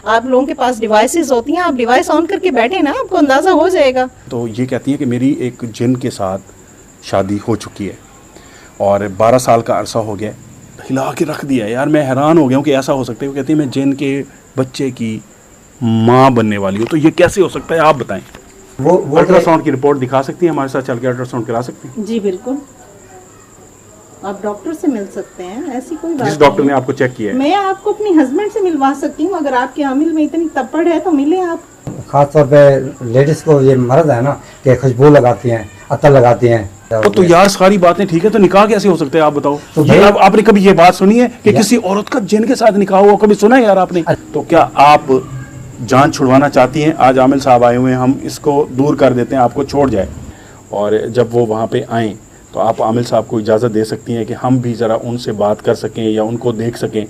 आप लोगों के पास डिवाइसेस होती हैं, आप डिवाइस ऑन करके बैठे ना, आपको अंदाज़ा हो जाएगा। तो ये कहती हैं कि मेरी एक जिन के साथ शादी हो चुकी है और 12 साल का अरसा हो गया, हिला के रख दिया है यार। मैं हैरान हो गया हूँ कि ऐसा हो सकता है। वो कहती है मैं जिन के बच्चे की माँ बनने वाली हूँ। तो ये कैसे हो सकता है, आप बताएं। वो अल्ट्रासाउंड की रिपोर्ट दिखा सकती है, हमारे साथ चल के अल्ट्रासाउंड करा सकती हैं? जी बिल्कुल, आप डॉक्टर से मिल सकते हैं, ऐसी कोई बात जिस डॉक्टर ने आपको चेक किया है। मैं आपको अपनी हस्बैंड से मिलवा सकती हूँ, अगर आपके हामिल में इतनी तप्पड़ है तो मिले आप। खास तौर पे लेडीज को ये मर्द है ना कि खुशबू लगाती हैं, अतर लगाती हैं। तो यार सारी बातें ठीक है, तो निकाह कैसे हो सकता है, आप बताओ। तो ये आपने कभी ये बात सुनी है कि किसी औरत का जिन के साथ निकाह हुआ? कभी सुना है यार आपने? तो क्या आप जान छुड़वाना चाहती हैं? आज आमिल साहब आए हुए हैं, हम इसको दूर कर देते हैं, आपको छोड़ जाए। और जब वो वहाँ पे आएँ तो आप आमिल साहब को इजाज़त दे सकती हैं कि हम भी ज़रा उनसे बात कर सकें या उनको देख सकें।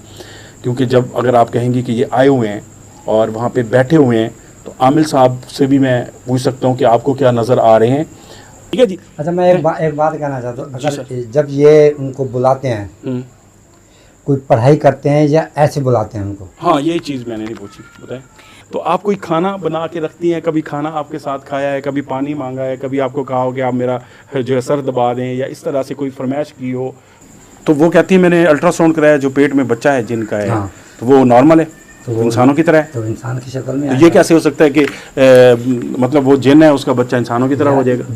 क्योंकि जब अगर आप कहेंगी कि ये आए हुए हैं और वहाँ पे बैठे हुए हैं तो आमिल साहब से भी मैं पूछ सकता हूँ कि आपको क्या नज़र आ रहे हैं। ठीक है जी। अच्छा, मैं एक बात कहना चाहता हूँ। अगर जब ये उनको बुलाते हैं, कोई पढ़ाई करते हैं या ऐसे बुलाते हैं उनको? हाँ, यही चीज़ मैंने नहीं पूछी, बताएं। तो आप कोई खाना बना के रखती हैं? कभी खाना आपके साथ खाया है? कभी पानी मांगा है? कभी आपको कहा हो कि आप मेरा जो है सर दबा दें, या इस तरह से कोई फरमाइश की हो? तो वो कहती है मैंने अल्ट्रासाउंड कराया, जो पेट में बच्चा है जिनका है। हाँ। तो वो नॉर्मल है, तो इंसानों की तरह है। तो इंसान की शक्ल में। तो ये कैसे हो सकता है कि मतलब वो जिन है, उसका बच्चा इंसानों की तरह हो जाएगा?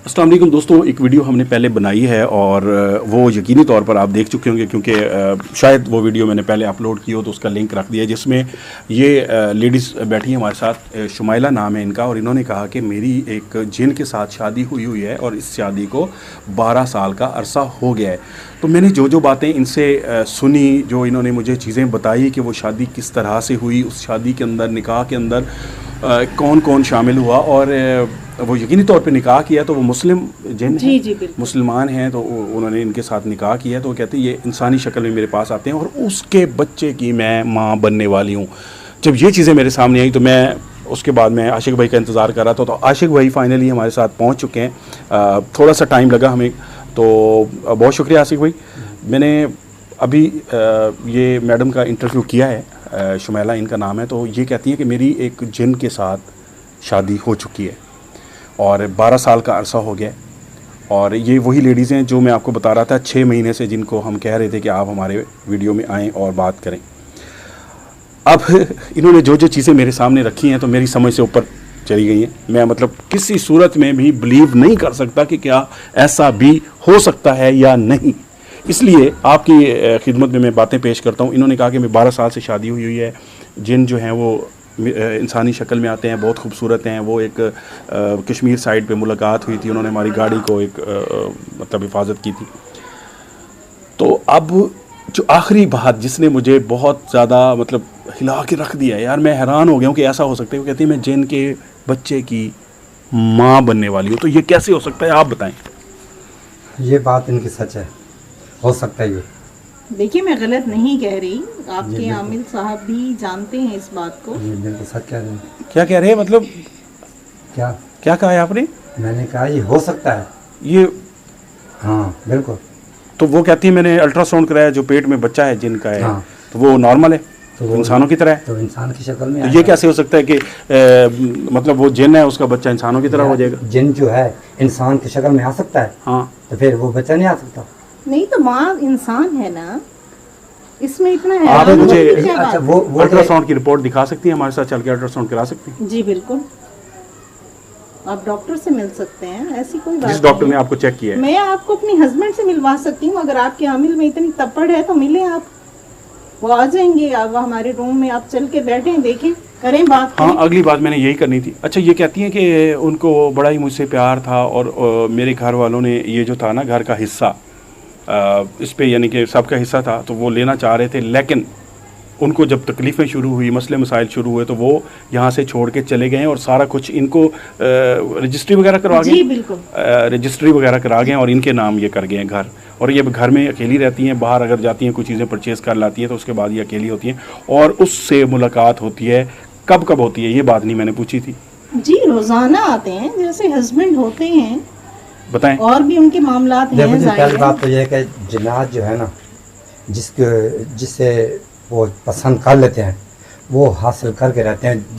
अस्सलाम वालेकुम दोस्तों, एक वीडियो हमने पहले बनाई है और वो यकीनी तौर पर आप देख चुके होंगे, क्योंकि शायद वो वीडियो मैंने पहले अपलोड की हो, तो उसका लिंक रख दिया है, जिसमें ये लेडीज़ बैठी हैं हमारे साथ। शुमाइला नाम है इनका, और इन्होंने कहा कि मेरी एक जिन के साथ शादी हुई है और इस शादी को 12 साल का अरसा हो गया है। तो मैंने जो बातें इनसे सुनी, जो इन्होंने मुझे चीज़ें बताई कि वो शादी किस तरह से हुई, उस शादी के अंदर, निकाह के अंदर कौन कौन शामिल हुआ, और वो यकीनी तौर पे निकाह किया तो वो मुस्लिम जिन हैं, मुसलमान हैं, तो उन्होंने इनके साथ निकाह किया। तो वो कहते हैं ये इंसानी शक्ल में मेरे पास आते हैं और उसके बच्चे की मैं माँ बनने वाली हूँ। जब ये चीज़ें मेरे सामने आई तो मैं उसके बाद मैं आशिक भाई का इंतज़ार कर रहा था। तो आशिक भाई फाइनली हमारे साथ पहुँच चुके हैं। थोड़ा सा टाइम लगा हमें, तो बहुत शुक्रिया आशिक भाई। मैंने अभी ये मैडम का इंटरव्यू किया है, शुमैला इनका नाम है। तो ये कहती है कि मेरी एक जिन के साथ शादी हो चुकी है और 12 साल का अरसा हो गया। और ये वही लेडीज़ हैं जो मैं आपको बता रहा था 6 महीने से, जिनको हम कह रहे थे कि आप हमारे वीडियो में आएँ और बात करें। अब इन्होंने जो चीज़ें मेरे सामने रखी हैं तो मेरी समझ से ऊपर चली गई हैं। मैं मतलब किसी सूरत में भी बिलीव नहीं कर सकता कि क्या ऐसा भी हो सकता है या नहीं। इसलिए आपकी खिदमत में मैं बातें पेश करता हूँ। इन्होंने कहा कि मैं 12 साल से शादी हुई है। जिन जो हैं वो इंसानी शक्ल में आते हैं, बहुत खूबसूरत हैं। वो एक कश्मीर साइड पे मुलाकात हुई थी, उन्होंने हमारी गाड़ी को एक मतलब हिफाजत की थी। तो अब जो आखिरी बात जिसने मुझे बहुत ज़्यादा मतलब हिला के रख दिया यार, मैं हैरान हो गया हूँ कि ऐसा हो सकता है। वो कहती है मैं जिन के बच्चे की माँ बनने वाली हूँ। तो ये कैसे हो सकता है, आप बताएं। ये बात इनकी सच है, हो सकता है ये। देखिए, मैं गलत नहीं कह रही, आपके आमिल साहब भी जानते हैं इस बात को। बिल्कुल सच कह रहे हैं। क्या कह रहे हैं, मतलब क्या कहा है आपने? मैंने कहा ये हो सकता है ये। हाँ बिल्कुल। तो वो कहती है मैंने अल्ट्रासाउंड कराया, जो पेट में बच्चा है जिनका है। हाँ। तो वो नॉर्मल है, तो वो इंसानों की तरह है। तो इंसान की शक्ल में। तो ये कैसे हो सकता है कि मतलब वो जिन है, उसका बच्चा इंसानों की तरह हो जाएगा? जिन जो है इंसान की शक्ल में आ सकता है। हाँ। तो फिर वो बच्चा नहीं आ सकता? नहीं, तो माँ इंसान है ना, इसमें इतना है। आप मुझे अच्छा वो अल्ट्रासाउंड की रिपोर्ट दिखा सकती हैं, हमारे साथ चल के अल्ट्रासाउंड करा सकती हैं? जी बिल्कुल, आप डॉक्टर से मिल सकते हैं, ऐसी कोई बात। जिस डॉक्टर ने आपको चेक किया है। मैं आपको अपनी हस्बैंड से मिलवा सकती हूँ, अगर आपके हामिल में इतनी तप्पड़ है तो मिले आप। वो आ जाएंगे, अब हमारे रूम में आप चल के बैठें, देखें, करें बात। हाँ, अगली बात मैंने यही करनी थी। अच्छा, ये कहती हैं कि उनको बड़ा ही मुझसे प्यार था और मेरे घर वालों ने ये जो था ना घर का हिस्सा, इस पे यानी कि सबका हिस्सा था, तो वो लेना चाह रहे थे। लेकिन उनको जब तकलीफ़ें शुरू हुई, मसले मसाइल शुरू हुए, तो वो यहाँ से छोड़ के चले गए और सारा कुछ इनको रजिस्ट्री वगैरह करवा गए। जी बिल्कुल, रजिस्ट्री वगैरह करा गए और इनके नाम ये कर गए हैं घर। और ये घर में अकेली रहती हैं, बाहर अगर जाती हैं कुछ चीज़ें परचेज़ कर लाती हैं तो उसके बाद ये अकेली होती हैं और उससे मुलाकात होती है। कब होती है ये बात नहीं मैंने पूछी थी। जी रोज़ाना आते हैं, जैसे हस्बैंड होते हैं। बताएं। और भी उनके मामलात हैं। पहली बात तो ये है कि जिन्नात जो है ना, जिससे वो पसंद कर लेते हैं, वो हासिल करके रहते हैं।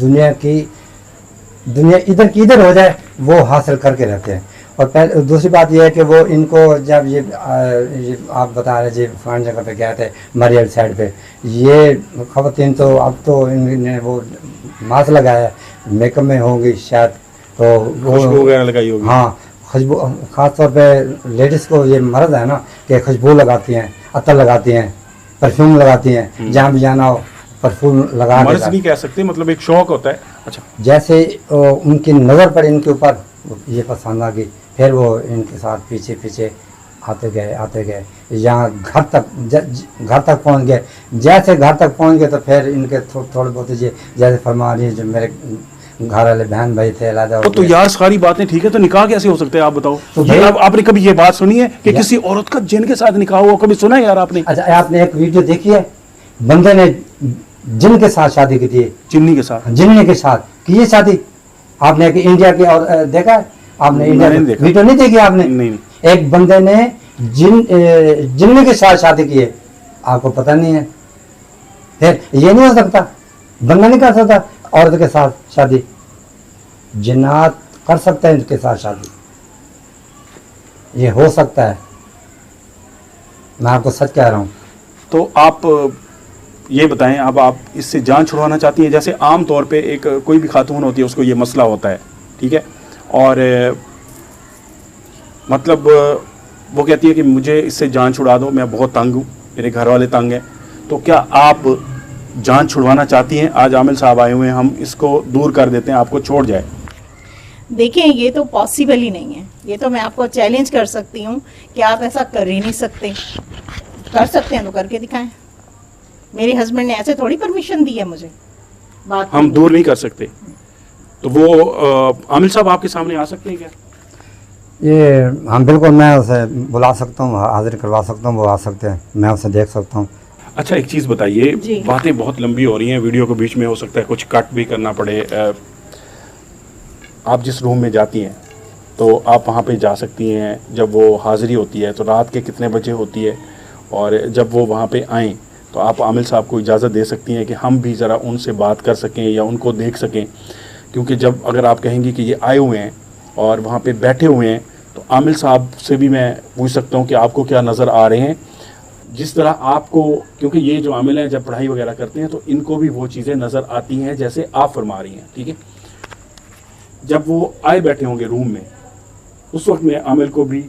दुनिया इधर की इधर हो जाए वो हासिल करके रहते हैं। और पहले दूसरी बात यह है कि वो इनको जब ये आप बता रहे जी फलानी जगह पे गए थे मरियल साइड पे, ये ख़वातीन तो अब तो इन्होंने वो मास्क लगाया, मेकअप में होंगी शायद, तो वो खुशबू वगैरह लगाई होगी। हाँ, खुशबू ख़ास तौर पे लेडीज़ को ये मर्द है ना कि खुशबू लगाती हैं, अतर लगाती हैं, परफ्यूम लगाती हैं, जहाँ भी जाना हो परफ्यूम लगा मर्ज नहीं कह सकते, मतलब एक शौक होता है। अच्छा, जैसे उनकी नज़र पड़ी इनके ऊपर, ये पसंद आ गई, फिर वो इनके साथ पीछे पीछे आते गए यहाँ घर तक पहुँच गए। जैसे घर तक पहुँच गए तो फिर इनके थोड़े बहुत जैसे फरमा रही है जो मेरे घर वाले बहन भाई थे अलग। तो यार सारी बातें ठीक है, तो निकाह कैसे हो सकते हैं आप बताओ? तो ये आपने कभी ये बात सुनी है कि किसी औरत का जिन के साथ निकाह हुआ? कभी सुना है यार आपने? अच्छा, आपने एक वीडियो देखी है, बंदे ने जिन के साथ शादी की थी, जिन्नी के साथ, जिन्नी के साथ की ये शादी। आपने इंडिया की और देखा है आपने? इंडिया में वीडियो नहीं देखी आपने? नहीं। एक बंदे ने जिन्नी के साथ शादी की है, आपको पता नहीं है? फिर ये नहीं हो सकता, बंदा नहीं कर सकता औरत के साथ शादी, जिन्नात कर सकते हैं इनके साथ शादी, ये हो सकता है, मैं आपको सच कह रहा हूँ। तो आप ये बताएं, अब आप इससे जान छुड़वाना चाहती हैं? जैसे आम तौर पे एक कोई भी खातून होती है उसको ये मसला होता है, ठीक है, और मतलब वो कहती है कि मुझे इससे जान छुड़ा दो, मैं बहुत तंग हूँ, मेरे घर वाले तंग हैं। तो क्या आप जान छुड़वाना चाहती हैं? आज आमिल साहब आए हुए हैं, हम इसको दूर कर देते हैं, आपको छोड़ जाए। देखिए, ये तो पॉसिबल ही नहीं है। ये तो मैं आपको चैलेंज कर सकती हूँ कि आप ऐसा कर ही नहीं सकते। कर सकते हैं तो करके दिखाएं। मेरे हस्बैंड ने ऐसे थोड़ी परमिशन दी है मुझे बात। हम दूर नहीं कर सकते। तो वो आमिल साहब आपके सामने आ सकते हैं क्या? ये हम बिल्कुल, मैं उसे बुला सकता हूँ, हाजिर करवा सकता हूँ, वो आ सकते हैं, मैं उसे देख सकता हूँ। अच्छा, एक चीज़ बताइए, बातें बहुत लंबी हो रही हैं, वीडियो के बीच में हो सकता है कुछ कट भी करना पड़े। आप जिस रूम में जाती हैं तो आप वहाँ पे जा सकती हैं, जब वो हाज़िरी होती है तो रात के कितने बजे होती है, और जब वो वहाँ पे आएँ तो आप आमिल साहब को इजाज़त दे सकती हैं कि हम भी ज़रा उनसे बात कर सकें या उनको देख सकें। क्योंकि जब अगर आप कहेंगी कि ये आए हुए हैं और वहाँ पे बैठे हुए हैं, तो आमिल साहब से भी मैं पूछ सकता हूँ कि आपको क्या नज़र आ रहे हैं, जिस तरह आपको, क्योंकि ये जो आमिल हैं जब पढ़ाई वगैरह करते हैं तो इनको भी वो चीज़ें नज़र आती हैं जैसे आप फरमा रही हैं, ठीक है। जब वो आए बैठे होंगे रूम में, उस वक्त मैं आमिल को भी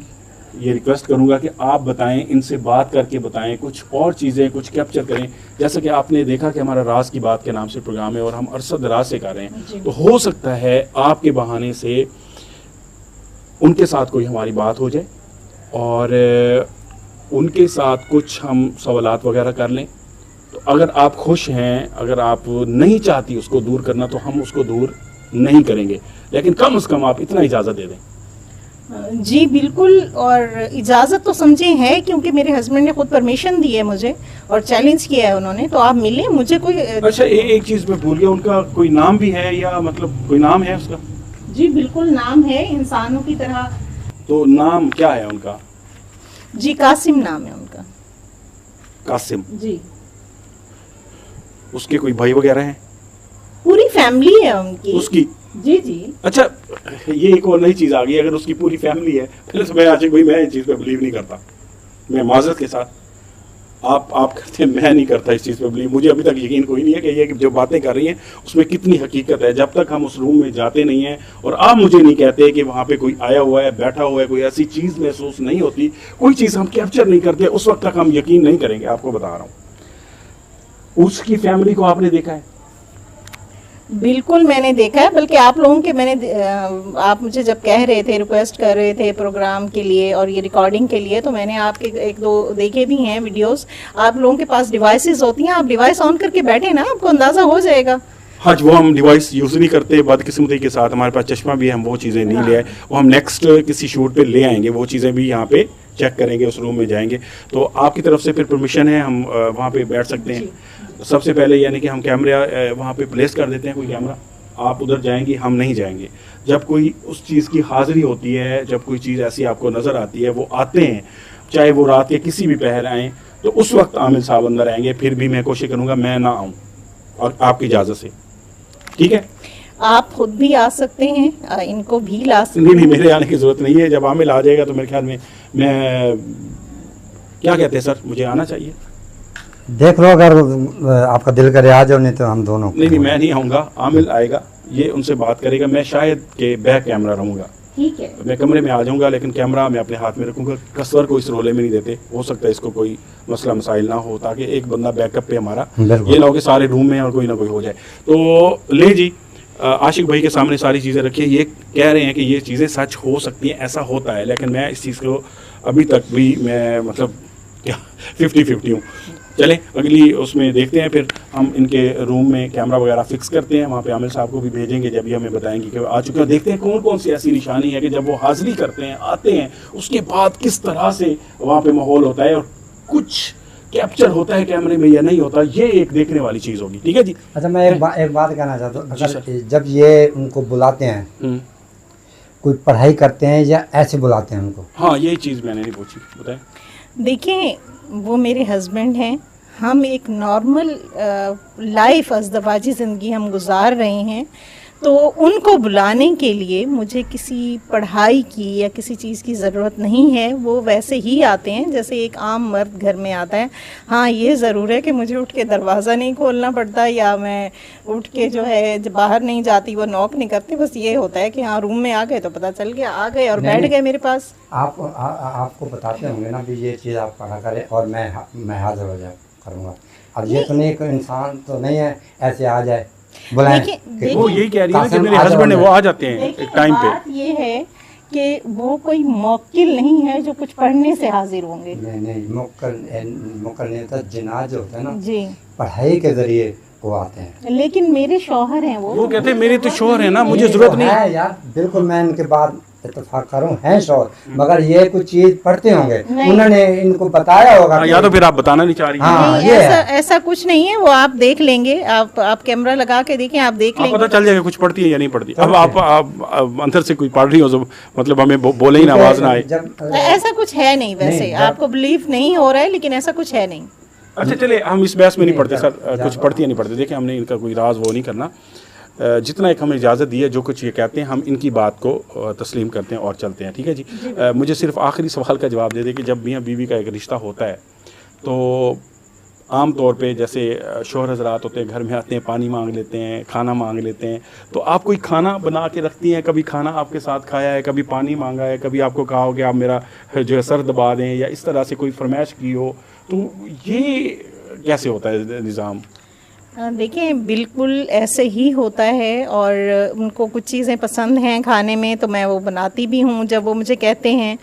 ये रिक्वेस्ट करूंगा कि आप बताएं, इनसे बात करके बताएं, कुछ और चीज़ें कुछ कैप्चर करें। जैसा कि आपने देखा कि हमारा राज की बात के नाम से प्रोग्राम है और हम अरसद राज से कर रहे हैं, तो हो सकता है आपके बहाने से उनके साथ कोई हमारी बात हो जाए और उनके साथ कुछ हम सवालात वगैरह कर लें। तो अगर आप खुश हैं, अगर आप नहीं चाहती उसको दूर करना, तो हम उसको दूर नहीं करेंगे, लेकिन कम से कम आप इतना इजाज़त दे दें। जी बिल्कुल, और इजाज़त तो समझे है क्योंकि मेरे हस्बैंड ने खुद परमिशन दी है मुझे और चैलेंज किया है उन्होंने, तो आप मिलें मुझे। कोई अच्छा, एक चीज़ मैं भूल गया, उनका कोई नाम भी है या मतलब कोई नाम है उसका? जी बिल्कुल, नाम है इंसानों की तरह। तो नाम क्या है उनका? जी कासिम नाम है उनका। कासिम जी। उसके कोई भाई वगैरह हैं? पूरी फैमिली है उनकी। उसकी? जी जी। अच्छा, ये एक और नई चीज़ आ गई, अगर उसकी पूरी फैमिली है, पहले तो मैं आशिक भाई मैं इस चीज़ पे बिलीव नहीं करता, मैं माजरत के साथ, आप करते हैं, मैं नहीं करता इस चीज़ पे बिलीव। मुझे अभी तक यकीन कोई नहीं है कि ये जो बातें कर रही हैं उसमें कितनी हकीकत है, जब तक हम उस रूम में जाते नहीं हैं और आप मुझे नहीं कहते कि वहाँ पे कोई आया हुआ है, बैठा हुआ है, कोई ऐसी चीज़ महसूस नहीं होती, कोई चीज़ हम कैप्चर नहीं करते, उस वक्त तक हम यकीन नहीं करेंगे। आपको बता रहा हूँ, उसकी फैमिली को आपने देखा है? बिल्कुल मैंने देखा है, बल्कि आप लोगों के आप मुझे जब कह रहे थे, रिक्वेस्ट कर रहे थे प्रोग्राम के लिए और ये रिकॉर्डिंग के लिए, तो मैंने आपके एक दो देखे भी हैं वीडियोस। आप लोगों के पास डिवाइसेस होती हैं, आप डिवाइस ऑन करके बैठे ना, आपको अंदाज़ा हो जाएगा। हाँ, वो हम डिवाइस यूज़ नहीं करते बदकिस्मती के साथ, हमारे पास चश्मा भी है, हम वो चीज़ें नहीं ले आए, वो हम नेक्स्ट किसी शूट पे ले आएंगे, वो चीज़ें भी यहाँ पे चेक करेंगे, उस रूम में जाएंगे। तो आपकी तरफ से फिर परमिशन है, हम वहाँ पे बैठ सकते हैं? सबसे पहले यानी कि हम कैमरा वहाँ पे प्लेस कर देते हैं, कोई कैमरा, आप उधर जाएंगी, हम नहीं जाएंगे। जब कोई उस चीज़ की हाज़िरी होती है, जब कोई चीज़ ऐसी आपको नज़र आती है, वो आते हैं, चाहे वो रात के किसी भी पहर आएँ, तो उस वक्त आमिर साहब अंदर आएंगे, फिर भी मैं कोशिश करूंगा मैं ना आऊं, और आपकी इजाजत से, ठीक है? आप खुद भी आ सकते हैं, इनको भी ला सकते नहीं नहीं, मेरे आने की जरूरत नहीं है। जब आमिर आ जाएगा तो मेरे ख्याल में मैं, क्या कहते हैं सर, मुझे आना चाहिए? देख लो, अगर आपका दिल करे आ जाओ, नहीं तो हम दोनों। नहीं, मैं नहीं आऊँगा, आमिर आएगा, ये उनसे बात करेगा, मैं शायद के बैक कैमरा रहूँगा, ठीक है। मैं कमरे में आ जाऊँगा, लेकिन कैमरा मैं अपने हाथ में रखूँगा। कसवर को इस रोले में नहीं देते, हो सकता है इसको कोई मसला मसाइल ना हो, ताकि एक बंदा बैकअप पे हमारा, ये ना हो कि सारे रूम में और कोई ना कोई हो जाए। तो ले जी, आशिक भाई के सामने सारी चीज़ें रखिए, ये कह रहे हैं कि ये चीज़ें सच हो सकती हैं, ऐसा होता है, लेकिन मैं इस चीज़ को अभी तक भी मैं मतलब क्या 50-50 हूँ। चलें अगली उसमें देखते हैं, फिर हम इनके रूम में कैमरा वगैरह फिक्स करते हैं, वहाँ पे आमिर साहब को भी भेजेंगे, जब भी हमें बताएंगे कि आ चुके हैं। देखते हैं कौन कौन सी ऐसी निशानी है कि जब वो हाजिरी करते हैं, आते हैं, उसके बाद किस तरह से वहाँ पे माहौल होता है, और कुछ कैप्चर होता है कैमरे में या नहीं होता, ये एक देखने वाली चीज़ होगी। ठीक है जी। अच्छा, मैं एक बात कहना चाहता हूँ, अगर जब ये उनको बुलाते हैं, कोई पढ़ाई करते हैं या ऐसे बुलाते हैं उनको? हाँ, यही चीज़ मैंने नहीं पूछी, बताएं। देखिए, वो मेरे हस्बैंड हैं, हम एक नॉर्मल लाइफ अज़दवाजी ज़िंदगी हम गुजार रहे हैं, तो उनको बुलाने के लिए मुझे किसी पढ़ाई की या किसी चीज़ की ज़रूरत नहीं है। वो वैसे ही आते हैं जैसे एक आम मर्द घर में आता है। हाँ, ये ज़रूर है कि मुझे उठ के दरवाज़ा नहीं खोलना पड़ता, या मैं उठ के जो है बाहर नहीं जाती, वो नॉक नहीं करते। बस ये होता है कि हाँ, रूम में आ गए तो पता चल गया, आ गए और बैठ गए मेरे पास। आपको बताते होंगे ना भी ये चीज़ आप पढ़ा करें और मैं हाजिर हो जाए करूँगा। अब ये तो नहीं, कोई इंसान तो नहीं है ऐसे आ जाए बुलाएं। वो यही कह रही है कि मेरे हस्बैंड है, वो आ जाते हैं एक टाइम पे। बात ये है कि वो कोई मौकिल नहीं है जो कुछ पढ़ने से हाजिर होंगे। नहीं, मुक्कल नहीं होता, जिनाज जो होता है ना जी, पढ़ाई के जरिए वो आते हैं। लेकिन मेरे शौहर हैं, वो कहते हैं मेरे तो शौहर है ना, मुझे जरूरत नहीं है यार। बिल्कुल, मैं इनके बाद इत्तेफाक करूं, हैं शौहर, मगर ये कुछ चीज पढ़ते होंगे, उन्होंने इनको बताया होगा। या तो फिर आप बताना नहीं चाह रही। हाँ, नहीं, ऐसा कुछ नहीं है, वो आप देख लेंगे, आप कैमरा लगा के देखें, आप देख लेंगे, पता चल जाएगा कुछ पढ़ती है या नहीं पढ़ती। अब आप अंदर से कोई पढ़ रही हो, मतलब हमें बोले ही ना, आवाज ना आए। ऐसा कुछ है नहीं। वैसे आपको बिलीव नहीं हो रहा है, लेकिन ऐसा कुछ है नहीं। अच्छा, चले हम इस बहस में नहीं पढ़ते सर, कुछ पढ़ती है नहीं पढ़ती। देखिए, हमने इनका कोई राज वो नहीं करना, जितना एक हमें इजाज़त दी है, जो कुछ ये कहते हैं हम इनकी बात को तस्लीम करते हैं और चलते हैं। ठीक है जी। मुझे सिर्फ आखिरी सवाल का जवाब दे दें कि जब मियाँ बीवी का एक रिश्ता होता है, तो आम तौर पे जैसे शौहर हज़रात होते हैं, घर में आते हैं, पानी मांग लेते हैं, खाना मांग लेते हैं, तो आप कोई खाना बना के रखती हैं? कभी खाना आपके साथ खाया है, कभी पानी मांगा है, कभी आपको कहा हो कि आप मेरा जो है सर दबा दें, या इस तरह से कोई फरमाइश की हो, तो ये कैसे होता है निज़ाम? देखिए, बिल्कुल ऐसे ही होता है, और उनको कुछ चीज़ें पसंद हैं खाने में तो मैं वो बनाती भी हूँ। जब वो मुझे कहते हैं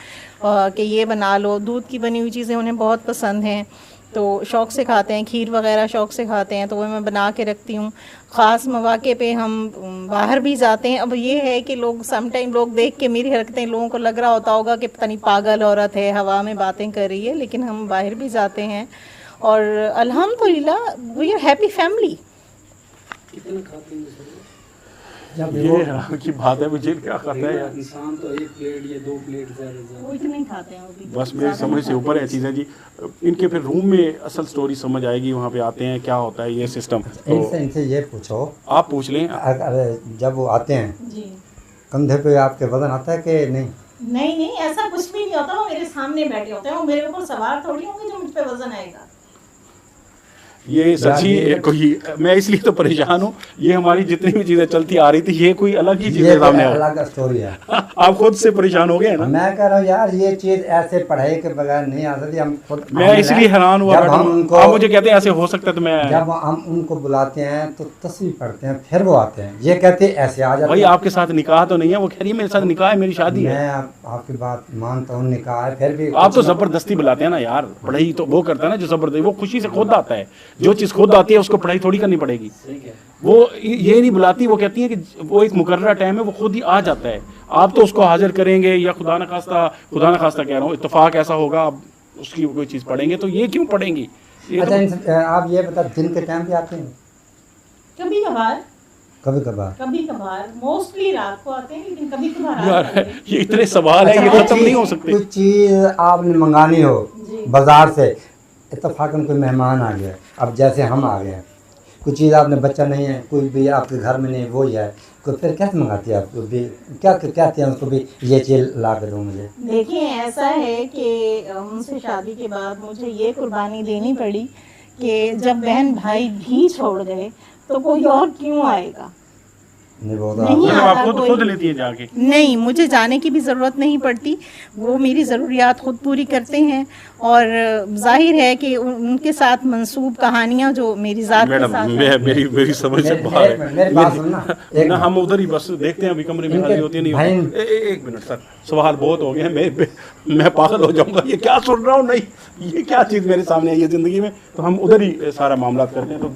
कि ये बना लो, दूध की बनी हुई चीज़ें उन्हें बहुत पसंद हैं, तो शौक़ से खाते हैं, खीर वगैरह शौक़ से खाते हैं, तो वो मैं बना के रखती हूँ। ख़ास मौके पे हम बाहर भी जाते हैं। अब ये है कि लोग समटाइम लोग देख के मेरी हरकतें, लोगों को लग रहा होता होगा कि पता नहीं पागल औरत है, हवा में बातें कर रही है, लेकिन हम बाहर भी जाते हैं और अल्हम्दुलिल्लाह वी आर हैप्पी फैमिली। कितना खाते हैं सर? जब ये हैरान की बात है, मुझे क्या खाता है यार। इंसान तो 1 प्लेट या 2 प्लेट वो इतने ही खाते हैं वो भी। बस मेरी समझ से ऊपर है चीज़ें जी। इनके फिर रूम में असल स्टोरी समझ आएगी, वहाँ पे आते हैं, क्या होता है ये सिस्टम। तो इनसे ये पूछो, आप पूछ लें। जब वो आते हैं जी, कंधे पे आपके वजन आता है कि नहीं? नहीं, ऐसा कुछ भी नहीं होता। वो मेरे सामने बैठे होते हैं, वो मेरे ऊपर सवार थोड़ी होंगे जो मुझ पे वजन आएगा। ये सच्ची कोई, मैं इसलिए तो परेशान हूँ, ये हमारी जितनी भी चीज़ें चलती आ रही थी, ये कोई अलग ही चीज़ें सामने आ अलग स्टोरी है। आप खुद से परेशान हो गए हैं ना। मैं कह रहा हूँ यार, ये चीज ऐसे पढ़ाई के बगैर नहीं आ सकती। हम खुद, मैं इसलिए हैरान हुआ। जब हम उनको, आप मुझे कहते हैं ऐसे हो सकता है, तो मैं, जब हम उनको बुलाते हैं तो तस्वीर पढ़ते हैं, फिर वो आते हैं, ये कहते हैं ऐसे आ जाते भाई हैं। आपके साथ निकाह तो नहीं है? वो कह रही है मेरे साथ निकाह है, मेरी शादी है। मैं आपकी बात मानता हूँ, निकाह है, फिर भी आप तो जबरदस्ती बुलाते हैं ना यार। पढ़ाई तो वो करता है ना जो जबरदस्ती, वो खुशी से खुद आता है। जो चीज़ खुद आती है उसको पढ़ाई थोड़ी करनी पड़ेगी। वो ये नहीं बुलाती, वो कहती है कि वो एक मुकर्ररा टाइम है, वो खुद ही आ जाता है। आप तो उसको हाजिर करेंगे, या खुदा न खास्ता कह रहा हूँ, इत्तेफाक ऐसा होगा आप उसकी कोई चीज़ पढ़ेंगे, तो ये क्यों पढ़ेंगी? अच्छा, आप ये बता, दिन के टाइम पे आते हैं? कभी कभार, कभी कभार मोस्टली रात को आते हैं, लेकिन कभी कभार यार ये इतने सवाल है, ये खत्म नहीं हो सकते। कुछ चीज आपने मंगानी हो जी। बाजार से, इत्तेफाकन कोई मेहमान आ गया, अब जैसे हम आ गए हैं, कुछ चीज़ आपने बच्चा नहीं है, कोई भी आपके घर में नहीं, वो ही है, तो फिर कैसे मंगाती है आपको भी, क्या कहते हैं उसको भी, ये चीज़ ला के दो मुझे। देखिए ऐसा है कि उनसे शादी के बाद मुझे ये कुर्बानी देनी पड़ी कि जब बहन भाई भी छोड़ गए तो कोई और क्यों आएगा। नहीं वो तो नहीं मतलब आता आप खुद कोई। खुद लेती है जाके? नहीं, मुझे जाने की भी ज़रूरत नहीं पड़ती, वो मेरी ज़रूरियात खुद पूरी करते हैं। और जाहिर है कि उनके साथ मंसूब कहानियाँ जो मेरी ज़ात के मैडम साथ हैं। मेरी समझ से बाहर है। मेरी बात सुनना, एक ना हम उधर ही बस देखते हैं, अभी कमरे में इनके हाजिर होती है नहीं भाई- होती। एक मिनट सर, सवाल बहुत हो गए हैं, मैं पागल हो जाऊंगा, ये क्या सुन रहा हूँ, नहीं ये क्या चीज़ मेरे सामने आई है ज़िंदगी में। तो हम उधर ही सारा मामला करते हैं। तो